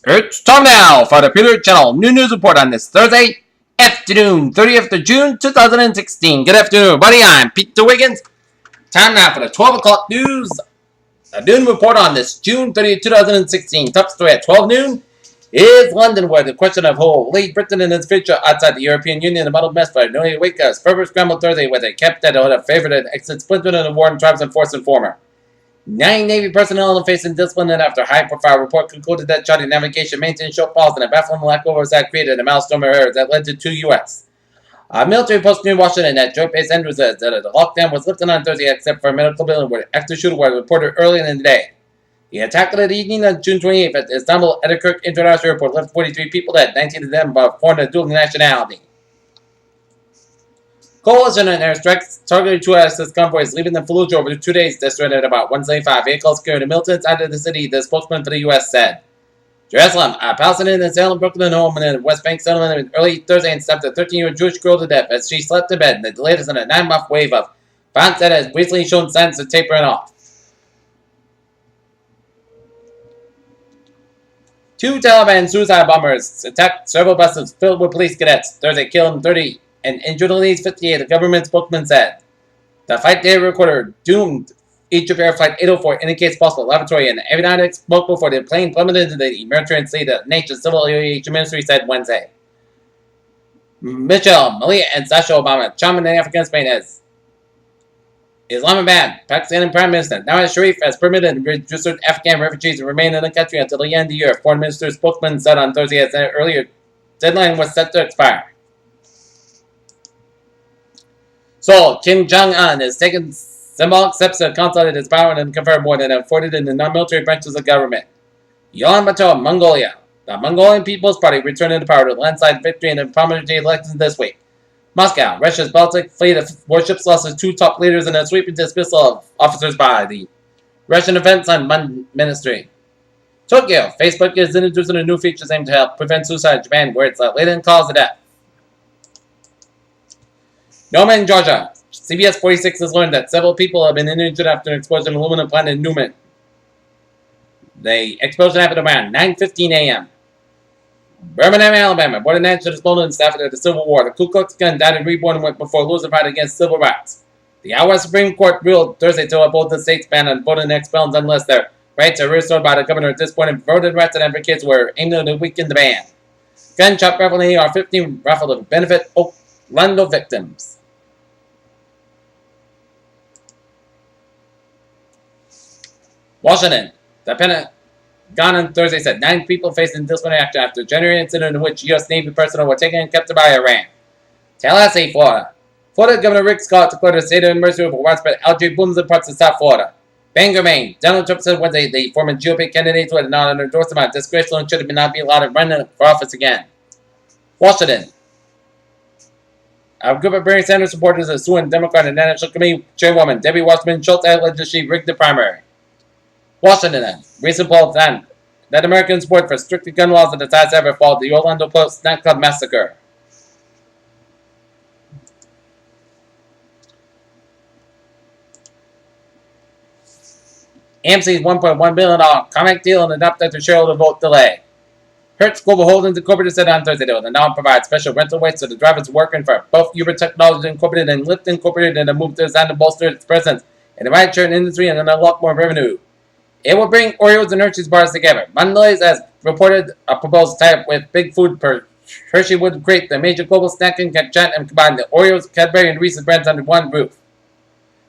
It's time now for the Pewter Channel New News Report on this Thursday afternoon, 30th of June, 2016. Good afternoon, everybody. I'm Peter Wiggins. Time now for the 12 o'clock news. A noon report on this June 30th, 2016. Top story at 12 noon is London, where the question of who lead Britain in its future outside the European Union, a muddled mess by no wake us. Further scrambled Thursday, where they kept that a favorite and exit splintered in the war and tribes and force informer. 9 Navy personnel facing discipline after a high-profile report concluded that charting navigation maintained shortfalls and a baffling lack of oversight created a maelstrom of errors that led to 2 U.S. A military post near Washington at Joint Base Andrews said that the lockdown was lifted on Thursday except for a medical building where the active shooter was reported earlier in the day. The attack on the evening of June 28th at Istanbul Atatürk International Airport left 43 people dead, 19 of them of foreign dual nationality. Coalition and airstrikes targeted 2 ISIS convoys leaving the Fallujah over 2 days, destroyed about 175 vehicles carrying the militants out of the city, the spokesman for the U.S. said. Jerusalem, a Palestinian assailant broke into a home in the West Bank settlement early Thursday and stabbed a 13-year-old Jewish girl to death as she slept in bed, the latest in a 9-month wave of violence that has recently shown signs of tapering off. 2 Taliban suicide bombers attacked several buses filled with police cadets Thursday, killing 30 and injured at least 58, the government spokesman said. The flight data recorder doomed Egypt Air Flight 804 indicates possible laboratory and avionics smoke before the plane plummeted into the Mediterranean Sea, the nation's civil aviation ministry said Wednesday. Michelle, Malia, and Sasha Obama, chairman in African Spain as Islamabad, Pakistani Prime Minister Nawaz Sharif has permitted registered Afghan refugees to remain in the country until the end of the year, Foreign Minister spokesman said on Thursday as the earlier deadline was set to expire. So, Kim Jong-un has taken symbolic steps to consolidate his power and confer more than afforded in the non-military branches of government. Ulaanbaatar, Mongolia. The Mongolian People's Party returned to power to landslide victory in the parliamentary elections this week. Moscow, Russia's Baltic fleet of warships lost its 2 top leaders in a sweeping dismissal of officers by the Russian Defense Ministry. Tokyo, Facebook is introducing a new feature aimed to help prevent suicide in Japan, where it's a latent cause of death. Norman, Georgia. CBS 46 has learned that several people have been injured after an explosion in an aluminum plant in Newman. The explosion happened around 9:15 a.m. Birmingham, Alabama. More than 9 should have exploded staff after the Civil War. The Ku Klux Klan died and reborn before losing fight against civil rights. The Iowa Supreme Court ruled Thursday to uphold the state's ban on voting next felons unless their rights are restored by the governor. At this point, and voting rights and advocates were aimed to weaken the ban. Gunshot raffle in AR-15 raffle to benefit Orlando victims. Washington. The Pentagon on Thursday said 9 people facing disciplinary action after a January incident in which U.S. Navy personnel were taken and kept by Iran. Tallahassee, Florida. Florida Governor Rick Scott declared a state of emergency over widespread algae blooms in parts of South Florida. Bangor, Maine. Donald Trump said Wednesday the former GOP candidates who had not endorsed him on disgraceful and should not be allowed to run for office again. Washington. A group of Bernie Sanders supporters are suing Democrat and National Committee Chairwoman Debbie Wasserman Schultz alleged she rigged the primary. Washington, recent poll found that American support for stricter gun laws at the size ever followed the Orlando Post nightclub massacre. AMC's $1.1 billion comic deal and adopted to shareholder vote delay. Hertz Global Holdings Incorporated said on Thursday that it will now provide special rental rates to the drivers working for both Uber Technologies Incorporated and Lyft Incorporated in a move designed to bolster its presence in the ride-sharing industry and unlock more revenue. It will bring Oreos and Hershey's bars together. Mondelez has reported a proposed tie-up with Big Food per Hershey would create the major global snacking giant and combine the Oreos, Cadbury, and Reese's brands under one roof.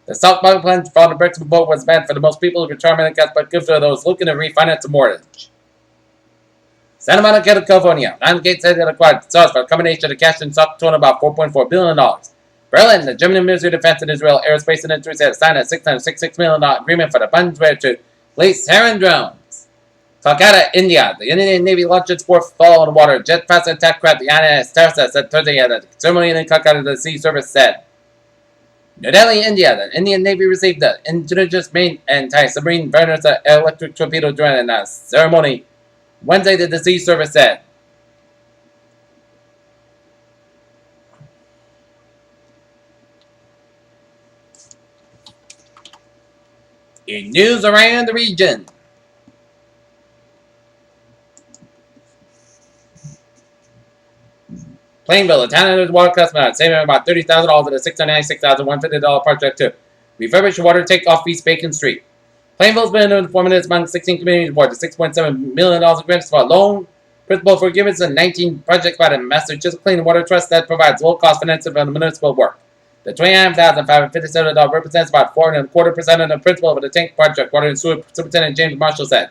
The stock market plan for the Brexit vote was bad for the most people who retirement accounts, but good for those looking to refinance a mortgage. Santa Monica, California. Lionsgate said it acquired stars for a combination of cash and stock totaling about $4.4 billion. Berlin, the German Ministry of Defense and Israel Aerospace Industry said it signed a $666 million agreement for the funds where to lease Heron drones. Calcutta, India. The Indian Navy launched its 4th fall-on-water jet-fast attack craft, the INS Tarsa, said Thursday at a ceremony in Calcutta, the Sea Service said. New Delhi, India. The Indian Navy received the indigenous main anti-submarine burners electric torpedo during a ceremony Wednesday, the Sea Service said. In news around the region. Plainville, a town water customer, saving about $30,000 with a $696,150 project to refurbish water take-off East Bacon Street. Plainville's been informative among 16 communities awarded $6.7 million grants for a loan principal forgiveness and 19 projects by the Massachusetts Clean Water Trust that provides low-cost financing for the municipal work. The $29,557 represents about 4.25% of the principal of the tank project, Water and Sewer Superintendent James Marshall said.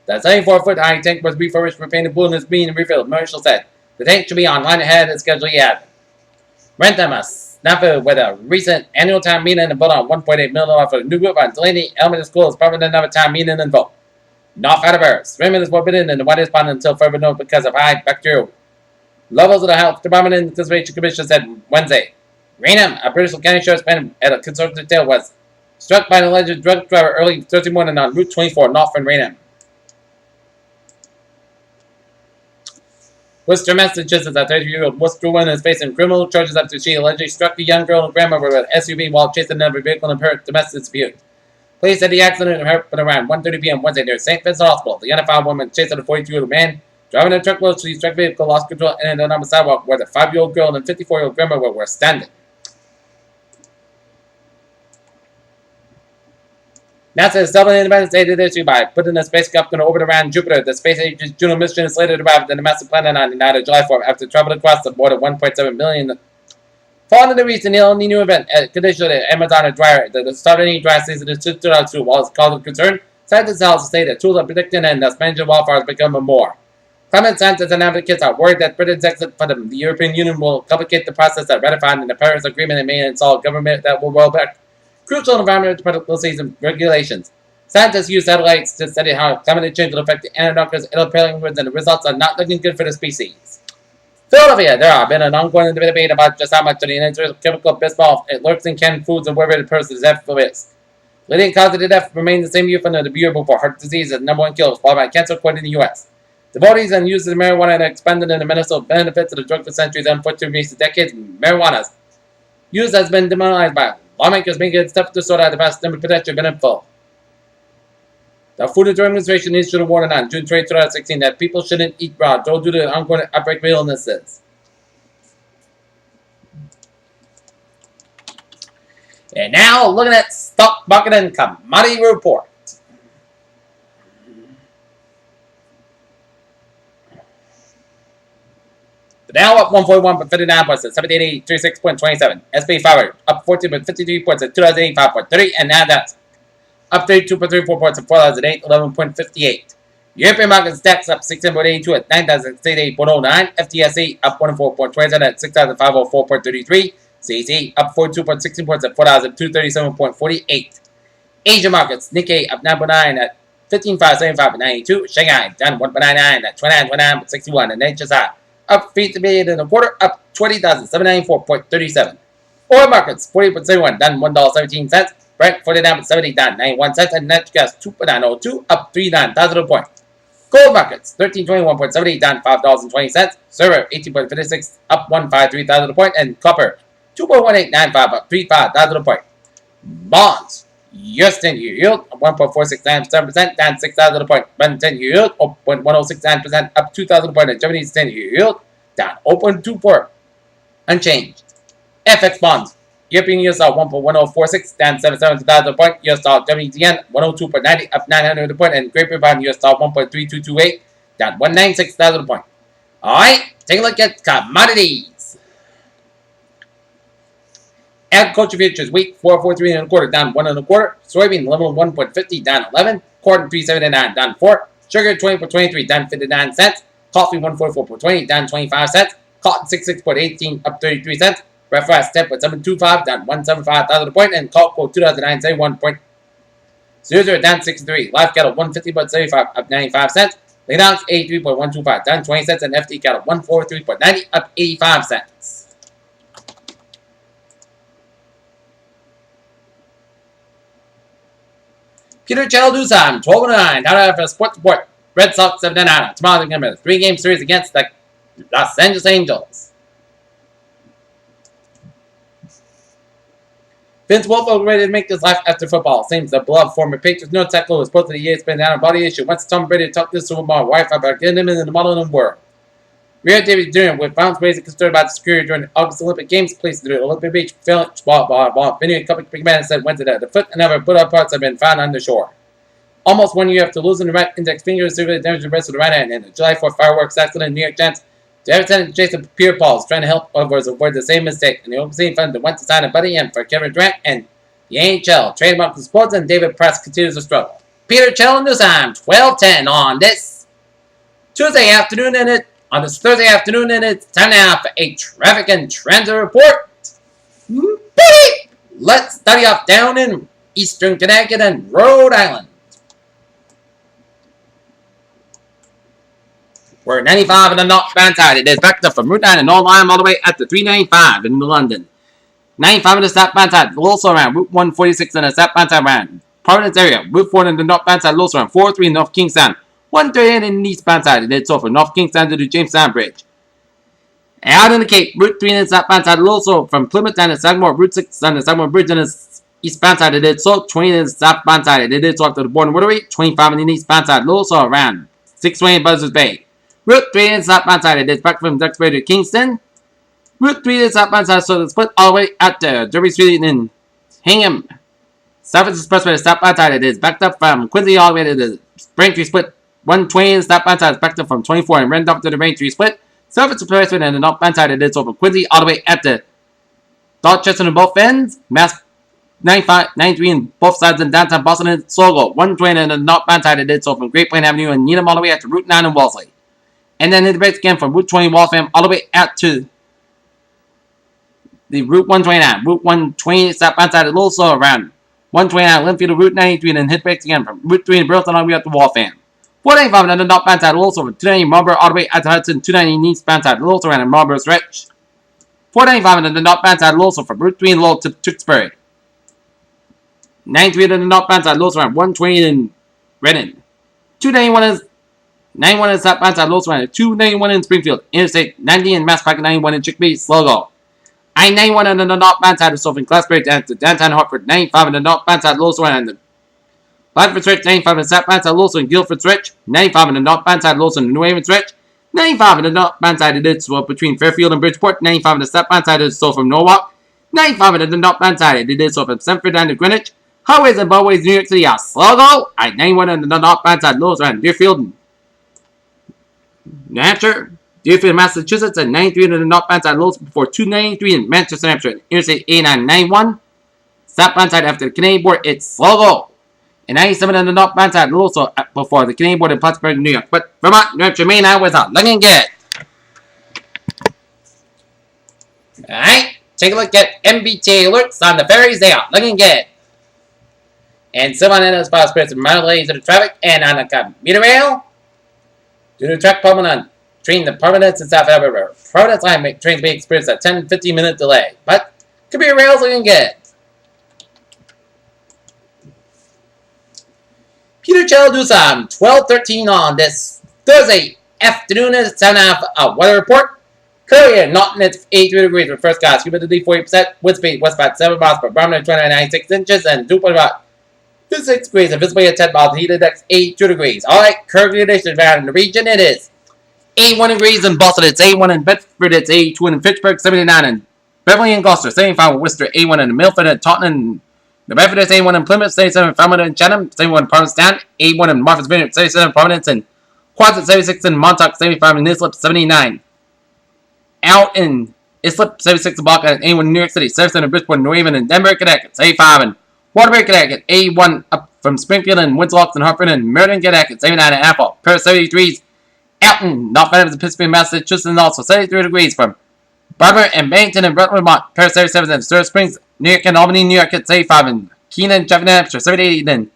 The 74-foot-high tank was refurbished, repainted blue, and is being refilled, Marshall said. The tank should be online ahead of schedule yet. Rentham, a snafu with a recent annual town meeting and vote on $1.8 million for the new group on Delaney Elementary School is probably another town meeting and vote. North Attleboro, swimming is forbidden in the water pond until further notice because of high bacterial levels of the Health Department and Conservation Commission said Wednesday. Raynham, a British County Sheriff's man at a conservative tale, was struck by an alleged drug driver early Thursday morning on Route 24 north from Raynham. Worcester, Massachusetts, a 30-year-old Worcester woman is facing criminal charges after she allegedly struck a young girl and grandmother with an SUV while chasing another vehicle in her domestic dispute. Police said the accident happened around 1:30 p.m. Wednesday near St. Vincent Hospital. The unidentified woman chased a 42-year-old man driving a truck while she struck the vehicle, lost control, and ended on the sidewalk where the 5-year-old girl and 54-year-old grandmother were standing. NASA is doubling Independence Day this issue by putting a spacecraft going to orbit around Jupiter. The space agency's Juno mission is slated to arrive at the massive planet on the night of July 4th after traveling across the more than 1.7 million. Following the recent El Nino event, conditionally at Amazon and dryer, the start of any dry season is 2002. While it's cause of concern, scientists also say that tools are predicting and thus managing wildfires become more. Climate scientists and advocates are worried that Britain's exit from the European Union will complicate the process that ratified in the Paris Agreement and may install a government that will roll back crucial environmental policies and regulations. Scientists use satellites to study how climate change will affect the Antarctic and penguins, and the results are not looking good for the species. Philadelphia, there has been an ongoing debate about just how much of the natural chemical bisphol lurks in canned foods and whether the person is at risk. Leading cause of the death remains the same year from the Bureau for Heart Disease as number one killer, followed by cancer, according to the U.S. Devotees and users of marijuana have expanded in the medicinal benefits of the drug for centuries. Unfortunately, recent decades, marijuana's use has been demonized by lawmakers, making it tough to sort out the vast number of potential benefits. The Food and Drug Administration issued a warning on June 20, 2016 that people shouldn't eat raw due to the ongoing outbreak of illnesses. And now, looking at stock market and commodity report. The Dow up 1.1.59 points at 78,836.27. SP 500 up 14.53 points at 2,085.30. And NASDAQ up 32.34 points at 4,811.58. European market stacks up 16.82 at 9,068.09. FTSE up 104.27 at 6,504.33. CAC up 42.16 points at 4,237.48. Asian markets, Nikkei up 9.9 at 15,575.92. Shanghai down 1.99 at 29.61. And HSI up 3.38 in a quarter, up 20,794.37. Oil markets, 40.71, down $1.17. Brent, 49.70, down 91 cents. And natural gas, 2.902, up 39,000 points. Gold markets, 1321.70, down $5.20. Silver, 18.56, up 153,000 points. And copper, 2.1895, up 35,000 points. Bonds, US 10-year yield, 1.469%, down 6,000 points. Brent 10-year yield, 0.1069%, up 2,000 points. And Germany's 10-year yield, down 0.24, unchanged. FX bonds, European US dollar 1.1046, down 77,000 points. US dollar Germany's yen 102.90, up 900 points. And Great Britain US dollar 1.3228, down 196,000 points. Alright, take a look at commodities. Agriculture futures wheat 443 and a quarter, down 1 and a quarter. Soybean 150, down 11. Corn 379, down 4. Sugar 20.23, down 59 cents. Coffee 144.20, down 25 cents. Cotton 66.18, up 33 cents. Red rice 10.725, down 175,000 point. And cocoa 2,971.00, down 63. Live cattle 150.75, up 95 cents. Lean ounce 83.125, down 20 cents. And FT cattle 143.90, up 85 cents. Peter Channel News Time, 12:09. Now for Sports Report. Red Sox 7-9. Tomorrow they're going to have a 3-game series against the Los Angeles Angels. Vince Wilfork ready to make his life after football. Seems the beloved former Patriots no tackle was supposed to the ESPN down a body issue. Once Tom Brady talked this to my wife about getting him in the modeling world. Rio David Jr. with violence ways concerned about security during the August Olympic Games, placed to the Olympic Beach, failing Vinny, a couple of big men said went to the foot and other put up parts have been found on the shore. Almost 1 year after losing the right index finger, severely damaged the rest of the right hand in the July 4th fireworks accident in New York Giants. Lieutenant Jason Pierre-Paul is trying to help others avoid the same mistake, and the overseeing fund that went to sign a buddy in for Kevin Durant and the NHL. Trademark sports and David Press continues to struggle. Peter Chell News Time, 12:10 on this Tuesday afternoon, and on this Thursday afternoon, and it's time now for a traffic and transit report. Let's study off down in Eastern Connecticut and Rhode Island. We're 95 in the northbound side. It is backed up from Route 9 and North Line all the way at the 395 in London. 95 in the southbound side, also around Route 146 in the southbound side around Providence area. Route 4 in the northbound side, also around 403 in North Kingstown. 138 in the eastbound side. It is over North Kingstown to the Jamestown Bridge. Out in the Cape, Route 3 in the southbound side, also from Plymouth down to Sagamore. Route 6 on the Sagamore Bridge in the eastbound side. It is so 20 in the southbound side. It is off to the border waterway. 25 in the eastbound side, also around 620 in Buzzards Bay. Route 3 in the southbound side, it is back from Duxbury to Kingston. Route 3 in the southbound side, so it's split all the way out to Derby Street in Hingham. Southwest Expressway, the southbound side, it is backed up from Quincy all the way to the Braintree split. 120 in the southbound side is backed up from 24 and Randolph to the Braintree split. Southwest Expressway and the northbound side, it is over Quincy all the way at the Dorchester in both ends. Mass 95, 93 in both sides in downtown Boston and Sogo. 120 in the northbound side, it is over from Great Plain Avenue and Needham all the way out to Route 9 in Wellesley. And then hit the brakes again from Route 20 Waltham all the way out to the Route 129. Route 120 southbound side is also around 129 Linfield to Route 93, and then hit brakes again from Route 3 in Burlington all the way up to Waltham. 495 on the northbound side, also from 290 Marlborough all the way out to Hudson. 290 eastbound side, also around the Marlborough stretch. 495 on the northbound side, also from Route 3 in Lowell to Tewksbury. 93 on the northbound side, also around 120 in Redden. 291 is 91 in southbound side, Lowell around 291 in Springfield. Interstate 90 in Masspac, 91 in Chicopee, Sligo. I-91 on the northbound side of Sylvan Glassbury down to downtown Hartford. 95 on the northbound side, Lowell around the Bradford stretch. 95 on the southbound side, Lowell and Guilford stretch. 95 on the northbound side, Lowell and the New Haven stretch. 95 on the northbound side, it is between Fairfield and Bridgeport. 95 on the southbound side, it is so from Norwalk. 95 on the northbound side, it is so from Stamford down to Greenwich. Highways and byways, New York City are Sligo. I-91 on the northbound side, Lowell around Deerfield, New Hampshire. Deerfield, Massachusetts, and 93 in the northbound side, Lowell before 293 in Manchester, New Hampshire. Interstate 8991. Southbound side after the Canadian border, it's Sligo. And 97 on the northbound side, also before the Canadian border in Plattsburgh, New York. But Vermont, New Hampshire, Maine highways are looking good. Alright, take a look at MBTA alerts on the ferries. They are looking good. And someone in those files spreads some minor delays to the traffic and on the commuter rail. Due to track problem on between the Providence and South River. Providence line trains may experience a 10-15 minute delay, but commuter rails looking good. Peter Chell do some 12:13 on this Thursday afternoon. It's time now for a weather report. Currently at Norton, it's 83 degrees with first class humidity 40%, wind speed westbound 7 miles per barometer 29.96 inches, and dew point about 56 degrees, and visibility at 10 miles, heat index 82 degrees. Alright, current conditions around in the region, it is 81 degrees in Boston, it's 81 in Bedford, it's 82 in Fitchburg, 79 in Beverly and Gloucester, 75 in Worcester, 81 in Milford and Taunton, New Bedford, it's 81 in Plymouth, 77 in Falmouth and Chatham, 71 in Provincetown, 81 in Martha's Vineyard, 77 in Providence, and Quonset, 76 in Montauk, 75 in Islip, 79 out in Islip, 76 in Block, and 81 in New York City, 77 in Bridgeport, New Haven, and Denver, Connecticut, 85 in Waterbury, Connecticut, 81 up from Springfield and Winslow and Hartford and Meriden, Connecticut, 79 in Apple, Perth, 73 out in North Adams and Pittsburgh, Massachusetts, and also 73 degrees from Barber and Bennington and Brentwood, Vermont, Perth, 77 in Stir Springs, New York, and Albany, New York, at 75 in Keenan, Jefferson, New Hampshire, 78 in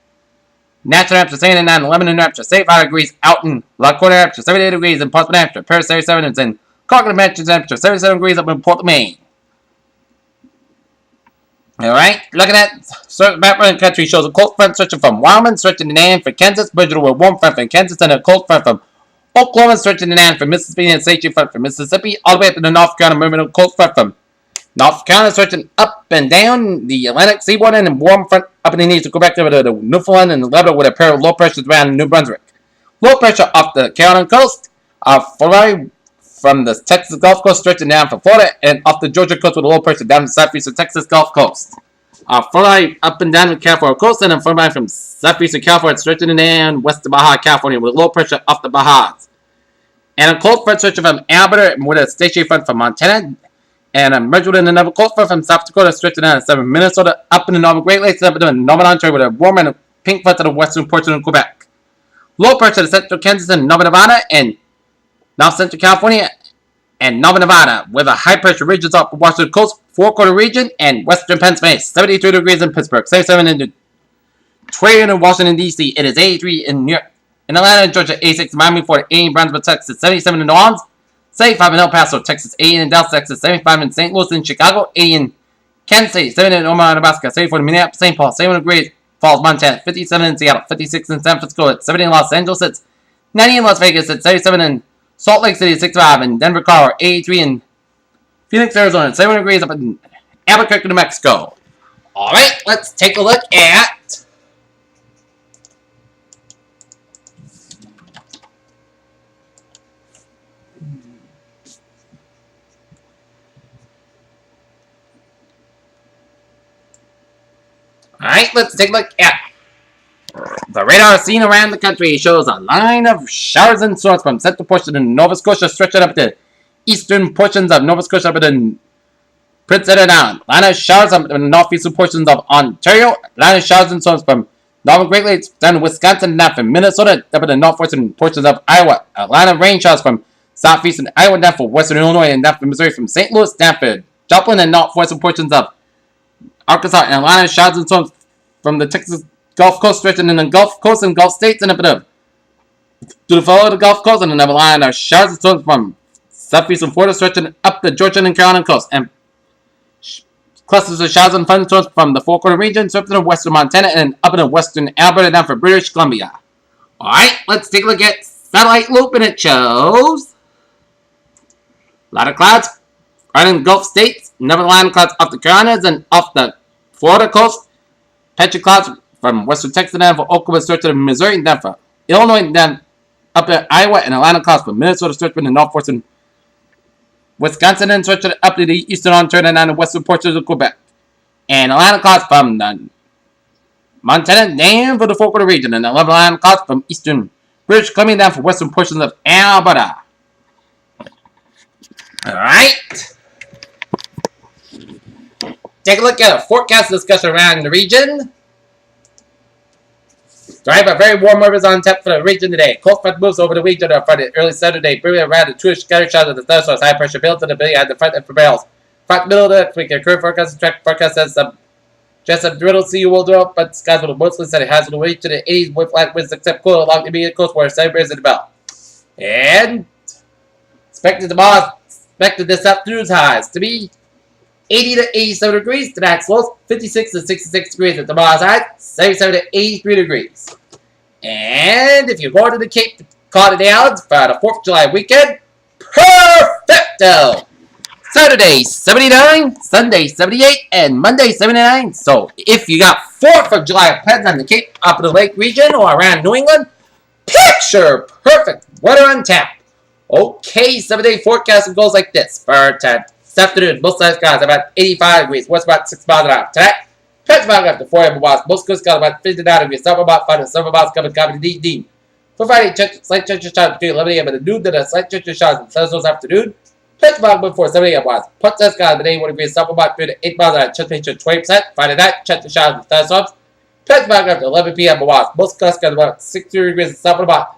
Natchez, New Hampshire, 79 in Lebanon, New Hampshire, 75 degrees out in LaCourte, New Hampshire, 78 degrees in Portsmouth, New Hampshire, Perth, 77 in Concord, Manchester, New Hampshire, 77 degrees up in Portland, Maine. Alright, looking at certain map around the country shows a cold front stretching from Wyoming, stretching inland for Kansas, Bridgewater with a warm front from Kansas, and a cold front from Oklahoma, stretching inland for Mississippi, and a safety front from Mississippi, all the way up to the North Carolina movement, a cold front from North Carolina, stretching up and down the Atlantic seaboard, and a warm front up in the east to go back over to the Newfoundland and Labrador with a pair of low pressures around New Brunswick. Low pressure off the Carolina coast, from the Texas Gulf Coast stretching down from Florida and off the Georgia coast with a low pressure down the southeastern Texas Gulf Coast. Front up and down the California coast, and a front line from southeastern California stretching down west of Baja California with a low pressure off the Bajas. And a cold front stretching from Alberta with a stationary front from Montana. And a merged with another cold front from South Dakota stretching down to southern Minnesota, up in the Northern Great Lakes, up in the Northern Ontario with a warm and a pink front to the western portion of Quebec. Low pressure to central Kansas and Northern Nevada and North Central California and Northern Nevada with a high pressure regions off the Washington coast, four-quarter region, and western Pennsylvania. 73 degrees in Pittsburgh, 77 in Detroit and Washington, D.C. It is 83 in New York. In Atlanta, Georgia, 86 in Miami, Florida, 80 in Brownsville, Texas, 77 in New Orleans, 75 in El Paso, Texas, 80 in Dallas, Texas, 75 in St. Louis and Chicago, 80 in Kansas City, 70 in Omaha, Nebraska, 74 in Minneapolis, St. Paul, 71 in Great Falls, Montana, 57 in Seattle, 56 in San Francisco, 70 in Los Angeles, it's 90 in Las Vegas, it's 77 in Salt Lake City, 65 in Denver, Colorado, 83 in Phoenix, Arizona, 71 degrees up in Albuquerque, New Mexico. Alright, let's take a look at the radar seen around the country. Shows a line of showers and storms from central portion of Nova Scotia stretching up to eastern portions of Nova Scotia up to Prince Edward Island. Line of showers up in the northeastern portions of Ontario. Line of showers and storms from Northern Great Lakes down to Wisconsin, down from Minnesota, up to the northwestern portions of Iowa. A line of rain showers from southeastern Iowa, down from western Illinois, and down from Missouri, from St. Louis, down from Joplin, and northwestern portions of Arkansas. And a line of showers and storms from the Texas Gulf Coast stretching in the Gulf Coast and Gulf States and up to the Florida Gulf Coast, and another line of showers and storms from southeastern Florida stretching up the Georgia and Carolina coast, and clusters of showers and thunderstorms from the four-quarter region, stretching in western Montana and up in western Alberta down for British Columbia. Alright, let's take a look at satellite loop, and it shows a lot of clouds right in the Gulf States, another line of clouds off the Carolinas and off the Florida coast, patchy clouds from western Texas down for Oklahoma, stretching in Missouri, and down for Illinois, and down up to Iowa, and Atlanta clouds from Minnesota, stretching in northwestern Wisconsin, and stretching up to the eastern Ontario and down the western portions of Quebec. And Atlanta clouds from the Montana down for the four-quarter region, and 11 Atlanta clouds from eastern British Columbia down for western portions of Alberta. Alright. Take a look at a forecast discussion around the region. Drive a very warm rivers on tap for the region today. Cold front moves over the region on Friday, early Saturday, bringing around the 2-ish scattered showers of the thunderstorms. High pressure builds in the ability at the front and prevails. Front middle of the week, a current forecast track forecast says just a drizzle sea will drop, but skies will mostly sunny. Highs will reach to the 80s with flat winds except cool along the immediate coast where sun bears in the belt. And expected this afternoon's highs to be 80 to 87 degrees. Tonight's lows 56 to 66 degrees at tomorrow's high, 77 to 83 degrees. And if you're going to the Cape to call the Islands for the 4th of July weekend, perfecto! Saturday 79, Sunday 78, and Monday 79. So if you got 4th of July plans on the Cape, up in the Lake region, or around New England, picture perfect weather on tap. Okay, 7-day forecast goes like this. For this afternoon, most of the skies about 85 degrees, west about 6 miles an hour. Tonight, Pittsburgh up to 40 miles. Most good skies about 59 degrees, some about 5 to 7 miles coming deep. For Friday, slight chance of showers between 11 a.m. and noon, then a slight chance of showers in Thursday's afternoon. Pittsburgh before 7 a.m. was. Put the skies at 81 degrees, some about 3 to 8 miles an hour. Chance of 20%. Friday night, chance of showers in Thursdays. Pittsburgh up to 11 p.m. was. Most good skies about 60 degrees, some about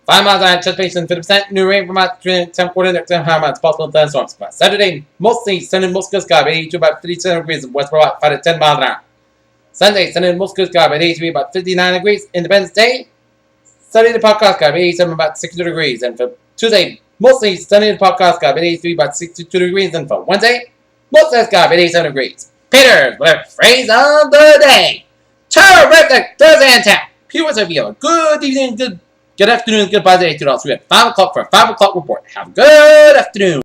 5 miles an hour, anticipation 50%. New rain from about 10 quarter next time, high amounts possible thunderstorms. Saturday, mostly sunny, most good sky, 82 about 57 degrees, west about 5 to 10 miles an hour. Sunday, sunny, most good sky, 83 about 59 degrees. Independence Day, sunny to podcast sky, 87 about 62 degrees. And for Tuesday, mostly sunny to podcast sky, 83 about 62 degrees. And for Wednesday, mostly sky, 87 degrees. Peters with a phrase of the day. Terrific Thursday and tap. Viewers, if you have a good evening, good afternoon, goodbye today to all. So we have 5 o'clock for a 5 o'clock report. Have a good afternoon.